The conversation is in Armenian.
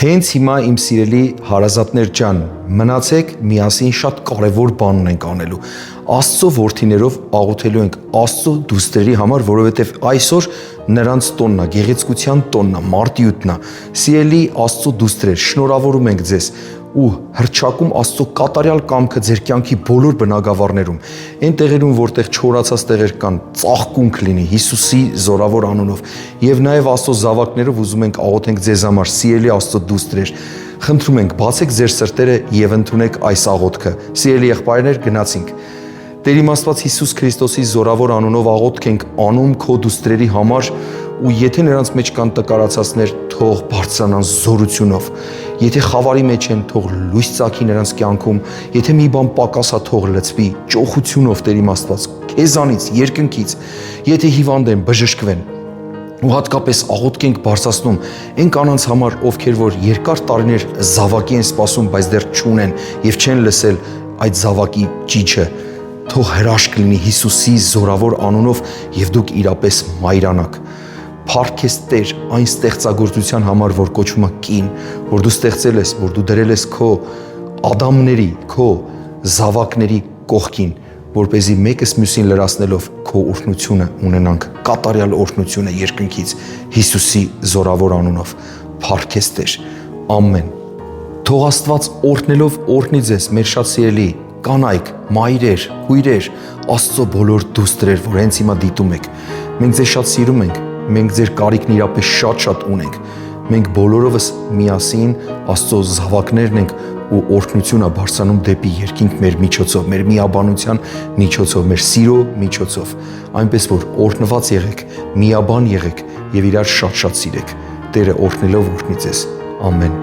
Հենց հիմա իմ սիրելի հարազատներ ջան, մնացեք միասին շատ կարևոր բան ունենք անելու։ Աստծո որդիներով աղոթելու ենք Աստծո դուստրերի համար, որովհետև այսօր նրանց տոնն է, գեղեցկության տոնն է, մարտիութն է։ Սիրելի Աստծո դուստրեր, շնորհավորում ենք ձեզ ու հռչակում Աստծո կատարյալ կամքը ձեր կյանքի բոլոր բնագավառներում, այն տեղերում, որտեղ չորացած տեղեր կան, ծաղկունք լինի Հիսուսի զորավոր անունով, եւ նաեւ Աստծո զավակներով ուզում ենք աղոթենք ձեզ համար, սիրելի Աստծո դուստրեր, խնդրում ենք, բացեք ձեր սրտերը եւ ընդունեք այս աղոթքը։ Սիրելի եղբայրներ, գնացինք։ Տեր իմաստված Հիսուս Քրիստոսի զորավոր անունով աղոթք ենք անում քո դուստրերի համար, ու եթե նրանց մեջ կան տկարացածներ, թող բարձրանան զորությունով։ Եթե խավարի մեջ են, թող լույս ծագի նրանց կյանքում, եթե մի բան պակաս է, թող լցվի ճոխությունով Տեր իմաստված, քեզանից, երկնքից, եթե հիվանդ են, բժշկվեն։ Ու հատկապես աղոթք ենք բարձրացնում այն կանանց համար, ովքեր որ երկար տարիներ զավակի են սպասում, բայց դեռ չունեն եւ չեն լսել այդ զավակի ճիչը, թող հրաշք լինի Հիսուսի զորավոր անունով եւ դուք իրապես մայրանաք։ Փառք ես Տեր այն ստեղծագործության համար, որ կոչվում է կին, որ դու ստեղծել ես, որ դու դրել ես քո ադամների, քո զավակների կողքին, որպեսզի մեկս մյուսին լրացնելով քո օրհնությունը ունենանք, կատարյալ օրհնությունը երկնքից Հիսուսի զորավոր անունով։ Փառք ես Տեր։ Ամեն։ Թող Աստված օրհնելով օրհնի ձեզ, մեր շատ սիրելի կանայք, մայրեր, հյուրեր, Աստծո բոլոր դուստրեր, որ հենց հիմա դիտում եք։ Մենք ձեզ շատ սիրում ենք, մենք ձեր կարիքն իրապես շատ ունենք։ Մենք բոլորովս միասին Աստծո զավակներն ենք ու օրհնությունը բարձրանում դեպի երկինք մեր միջոցով, մեր միաբանության միջոցով, մեր սիրո միջոցով։ Այնպես որ օրհնված եղեք, միաբան եղեք եւ իրար շատ սիրեք։ Տերը օրհնելով օրհնի ձեզ։ Ամեն։